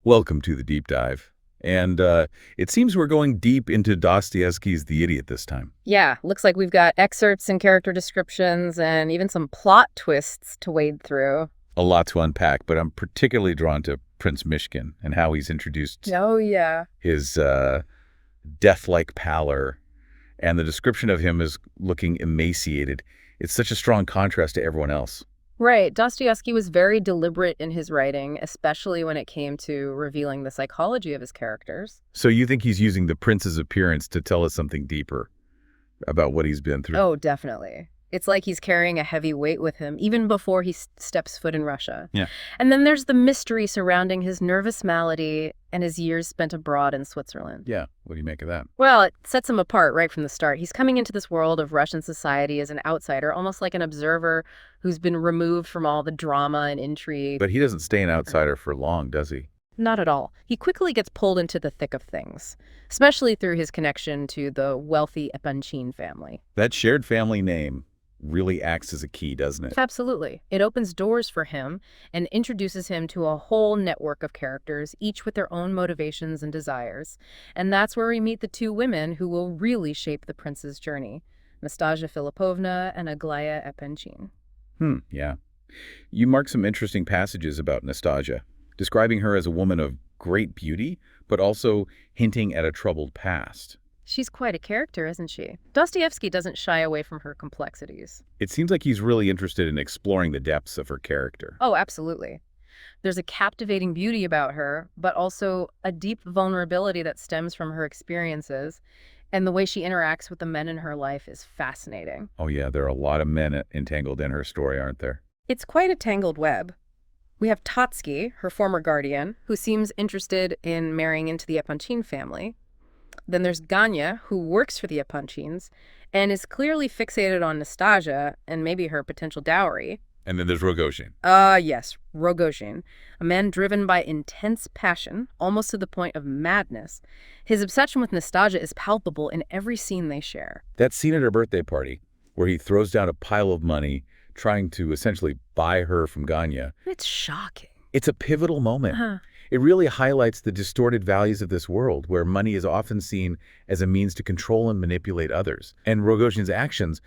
Welcome to the deep dive. And it seems we're going deep into Dostoevsky's The Idiot this time. Yeah, looks like we've got excerpts and character descriptions and even some plot twists to wade through. A lot to unpack, but I'm particularly drawn to Prince Muishkin and how he's introduced Oh, yeah. his death-like pallor, and the description of him as looking emaciated. It's such a strong contrast to everyone else. Right. Dostoevsky was very deliberate in his writing, especially when it came to revealing the psychology of his characters. So you think he's using the prince's appearance to tell us something deeper about what he's been through? Oh, definitely. It's like he's carrying a heavy weight with him, even before he steps foot in Russia. Yeah. And then there's the mystery surrounding his nervous malady and his years spent abroad in Switzerland. Yeah. What do you make of that? Well, it sets him apart right from the start. He's coming into this world of Russian society as an outsider, almost like an observer who's been removed from all the drama and intrigue. But he doesn't stay an outsider for long, does he? Not at all. He quickly gets pulled into the thick of things, especially through his connection to the wealthy Epanchin family. That shared family name really acts as a key, doesn't it? Absolutely. It opens doors for him and introduces him to a whole network of characters, each with their own motivations and desires. And that's where we meet the two women who will really shape the prince's journey, Nastasia Philipovna and Aglaya Epanchin. Yeah. You mark some interesting passages about Nastasia, describing her as a woman of great beauty, but also hinting at a troubled past. She's quite a character, isn't she? Dostoevsky doesn't shy away from her complexities. It seems like he's really interested in exploring the depths of her character. Oh, absolutely. There's a captivating beauty about her, but also a deep vulnerability that stems from her experiences, and the way she interacts with the men in her life is fascinating. Oh yeah, there are a lot of men entangled in her story, aren't there? It's quite a tangled web. We have Tatsky, her former guardian, who seems interested in marrying into the Epanchin family. Then there's Ganya, who works for the Epanchins and is clearly fixated on Nastasia and maybe her potential dowry. And then there's Rogozhin. Yes, Rogozhin, a man driven by intense passion, almost to the point of madness. His obsession with Nastasia is palpable in every scene they share. That scene at her birthday party, where he throws down a pile of money, trying to essentially buy her from Ganya. It's shocking. It's a pivotal moment. It really highlights the distorted values of this world, where money is often seen as a means to control and manipulate others. And Rogozhin's actions,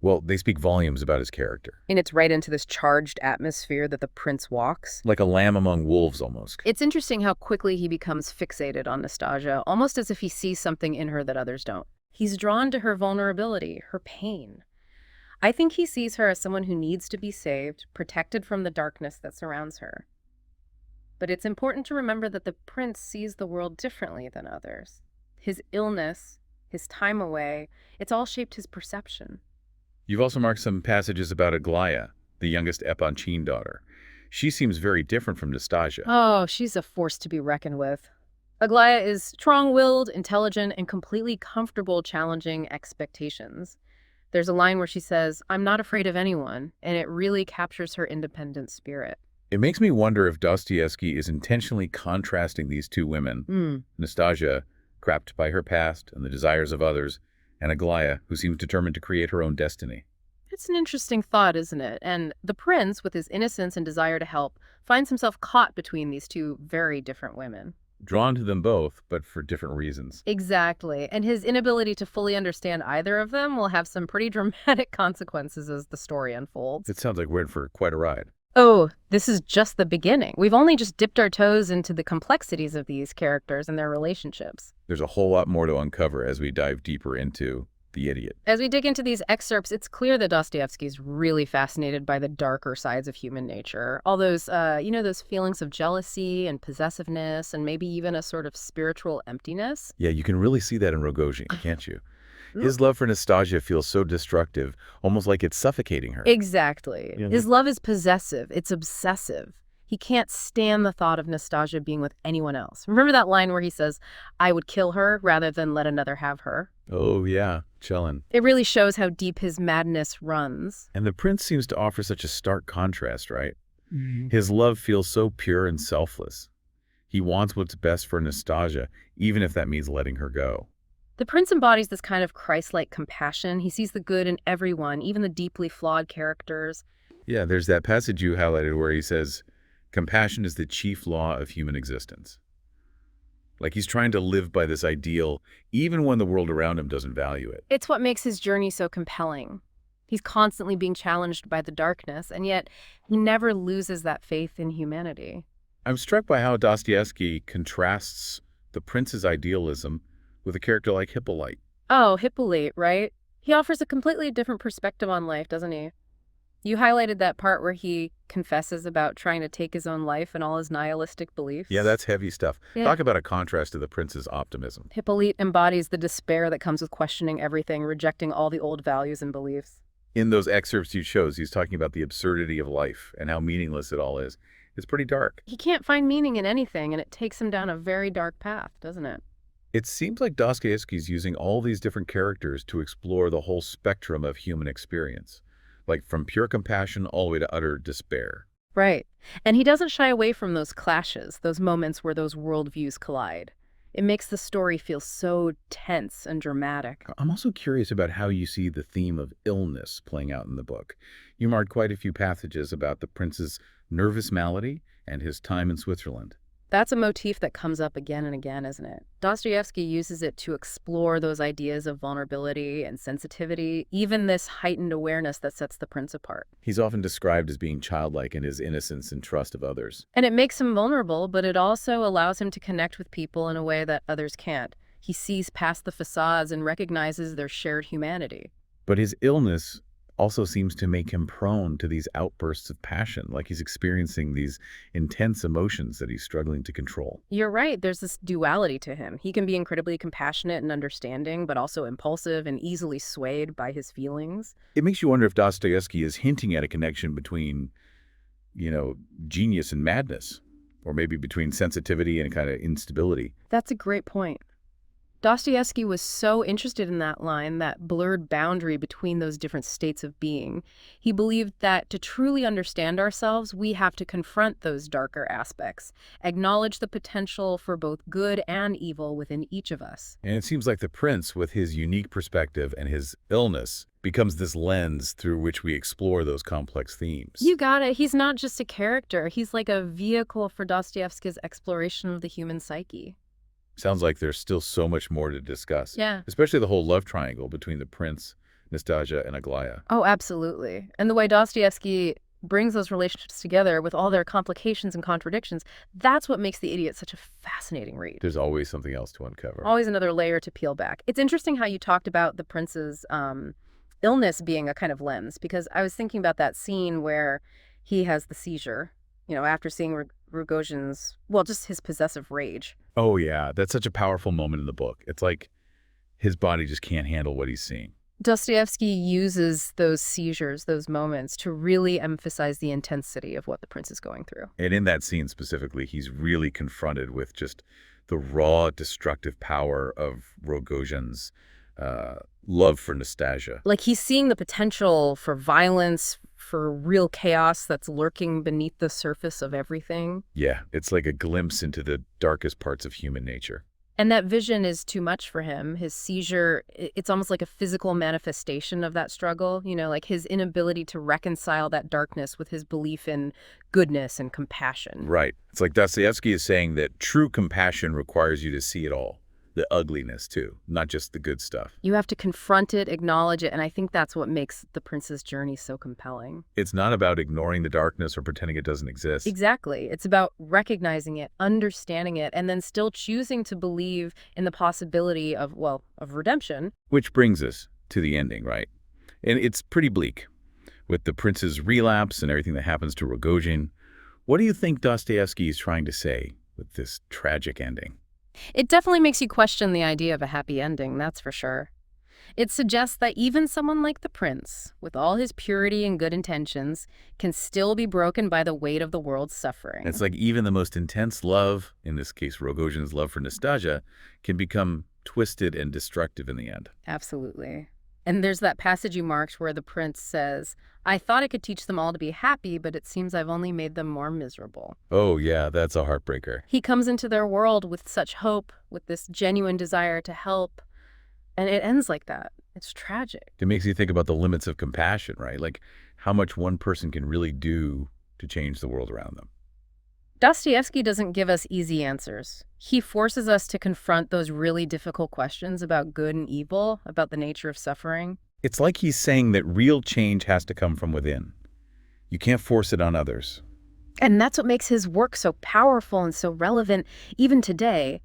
well, they speak volumes about his character. And it's right into this charged atmosphere that the prince walks. Like a lamb among wolves, almost. It's interesting how quickly he becomes fixated on Nastasia, almost as if he sees something in her that others don't. He's drawn to her vulnerability, her pain. I think he sees her as someone who needs to be saved, protected from the darkness that surrounds her. But it's important to remember that the prince sees the world differently than others. His illness, his time away, it's all shaped his perception. You've also marked some passages about Aglaya, the youngest Epanchin daughter. She seems very different from Nastasia. Oh, she's a force to be reckoned with. Aglaya is strong-willed, intelligent, and completely comfortable challenging expectations. There's a line where she says, "I'm not afraid of anyone," and it really captures her independent spirit. It makes me wonder if Dostoevsky is intentionally contrasting these two women, Nastasia, trapped by her past and the desires of others, and Aglaya, who seems determined to create her own destiny. It's an interesting thought, isn't it? And the prince, with his innocence and desire to help, finds himself caught between these two very different women. Drawn to them both, but for different reasons. Exactly. And his inability to fully understand either of them will have some pretty dramatic consequences as the story unfolds. It sounds like we're in for quite a ride. Oh, this is just the beginning. We've only just dipped our toes into the complexities of these characters and their relationships. There's a whole lot more to uncover as we dive deeper into The Idiot. As we dig into these excerpts, it's clear that Dostoevsky's really fascinated by the darker sides of human nature. All those, those feelings of jealousy and possessiveness and maybe even a sort of spiritual emptiness. Yeah, you can really see that in Rogozhin, can't you? His love for Nastasia feels so destructive, almost like it's suffocating her. Exactly. His love is possessive. It's obsessive. He can't stand the thought of Nastasia being with anyone else. Remember that line where he says, "I would kill her rather than let another have her"? Oh, yeah, chillin'. It really shows how deep his madness runs. And the prince seems to offer such a stark contrast, right? His love feels so pure and selfless. He wants what's best for Nastasia, even if that means letting her go. The prince embodies this kind of Christ-like compassion. He sees the good in everyone, even the deeply flawed characters. Yeah, there's that passage you highlighted where he says, Compassion is the chief law of human existence. Like he's trying to live by this ideal, even when the world around him doesn't value it. It's what makes his journey so compelling. He's constantly being challenged by the darkness, and yet he never loses that faith in humanity. I'm struck by how Dostoevsky contrasts the prince's idealism with a character like Hippolyte. Oh, Hippolyte, right? He offers a completely different perspective on life, doesn't he? You highlighted that part where he confesses about trying to take his own life and all his nihilistic beliefs. Yeah, that's heavy stuff. Yeah. Talk about a contrast to the prince's optimism. Hippolyte embodies the despair that comes with questioning everything, rejecting all the old values and beliefs. In those excerpts you chose, he's talking about the absurdity of life and how meaningless it all is. It's pretty dark. He can't find meaning in anything, and it takes him down a very dark path, doesn't it? It seems like Dostoevsky's using all these different characters to explore the whole spectrum of human experience, like from pure compassion all the way to utter despair. Right. And he doesn't shy away from those clashes, those moments where those worldviews collide. It makes the story feel so tense and dramatic. I'm also curious about how you see the theme of illness playing out in the book. You marked quite a few passages about the prince's nervous malady and his time in Switzerland. That's a motif that comes up again and again, isn't it? Dostoevsky uses it to explore those ideas of vulnerability and sensitivity, even this heightened awareness that sets the prince apart. He's often described as being childlike in his innocence and trust of others. And it makes him vulnerable, but it also allows him to connect with people in a way that others can't. He sees past the facades and recognizes their shared humanity. But his illness also seems to make him prone to these outbursts of passion, like he's experiencing these intense emotions that he's struggling to control. You're right. There's this duality to him. He can be incredibly compassionate and understanding, but also impulsive and easily swayed by his feelings. It makes you wonder if Dostoevsky is hinting at a connection between, genius and madness, or maybe between sensitivity and kind of instability. That's a great point. Dostoevsky was so interested in that line, that blurred boundary between those different states of being. He believed that to truly understand ourselves, we have to confront those darker aspects, acknowledge the potential for both good and evil within each of us. And it seems like the prince, with his unique perspective and his illness, becomes this lens through which we explore those complex themes. You got it. He's not just a character. He's like a vehicle for Dostoevsky's exploration of the human psyche. Sounds like there's still so much more to discuss. Yeah. Especially the whole love triangle between the prince, Nastasia, and Aglaya. Oh, absolutely. And the way Dostoevsky brings those relationships together with all their complications and contradictions, that's what makes The Idiot such a fascinating read. There's always something else to uncover. Always another layer to peel back. It's interesting how you talked about the prince's illness being a kind of lens, because I was thinking about that scene where he has the seizure, after seeing Rogozhin's, just his possessive rage. Oh, yeah. That's such a powerful moment in the book. It's like his body just can't handle what he's seeing. Dostoevsky uses those seizures, those moments, to really emphasize the intensity of what the prince is going through. And in that scene specifically, he's really confronted with just the raw, destructive power of Rogozhin's love for Nastasia. Like he's seeing the potential for violence, for real chaos that's lurking beneath the surface of everything. Yeah, it's like a glimpse into the darkest parts of human nature. And that vision is too much for him. His seizure, it's almost like a physical manifestation of that struggle, like his inability to reconcile that darkness with his belief in goodness and compassion. Right. It's like Dostoevsky is saying that true compassion requires you to see it all. The ugliness, too, not just the good stuff. You have to confront it, acknowledge it, and I think that's what makes the prince's journey so compelling. It's not about ignoring the darkness or pretending it doesn't exist. Exactly. It's about recognizing it, understanding it, and then still choosing to believe in the possibility of redemption. Which brings us to the ending, right? And it's pretty bleak, with the prince's relapse and everything that happens to Rogozhin. What do you think Dostoevsky is trying to say with this tragic ending? It definitely makes you question the idea of a happy ending, that's for sure. It suggests that even someone like the prince, with all his purity and good intentions, can still be broken by the weight of the world's suffering. It's like even the most intense love, in this case Rogozhin's love for Nastasia, can become twisted and destructive in the end. Absolutely. And there's that passage you marked where the prince says, "I thought I could teach them all to be happy, but it seems I've only made them more miserable." Oh yeah, that's a heartbreaker. He comes into their world with such hope, with this genuine desire to help, and it ends like that. It's tragic. It makes you think about the limits of compassion, right? Like how much one person can really do to change the world around them. Dostoevsky doesn't give us easy answers. He forces us to confront those really difficult questions about good and evil, about the nature of suffering. It's like he's saying that real change has to come from within. You can't force it on others. And that's what makes his work so powerful and so relevant even today.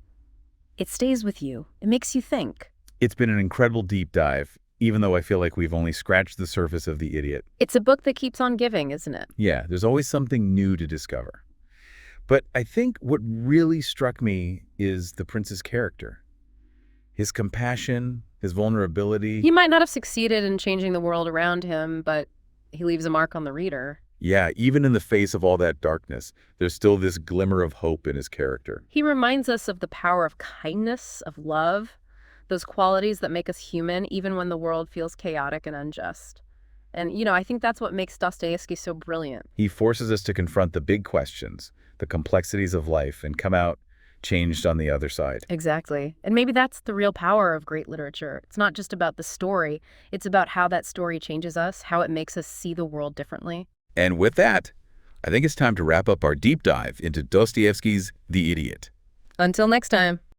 It stays with you. It makes you think. It's been an incredible deep dive, even though I feel like we've only scratched the surface of The Idiot. It's a book that keeps on giving, isn't it? Yeah, there's always something new to discover. But I think what really struck me is the prince's character. His compassion, his vulnerability. He might not have succeeded in changing the world around him, but he leaves a mark on the reader. Yeah, even in the face of all that darkness, there's still this glimmer of hope in his character. He reminds us of the power of kindness, of love, those qualities that make us human even when the world feels chaotic and unjust. And, I think that's what makes Dostoevsky so brilliant. He forces us to confront the big questions, the complexities of life, and come out changed on the other side. Exactly. And maybe that's the real power of great literature. It's not just about the story. It's about how that story changes us, how it makes us see the world differently. And with that, I think it's time to wrap up our deep dive into Dostoevsky's The Idiot. Until next time.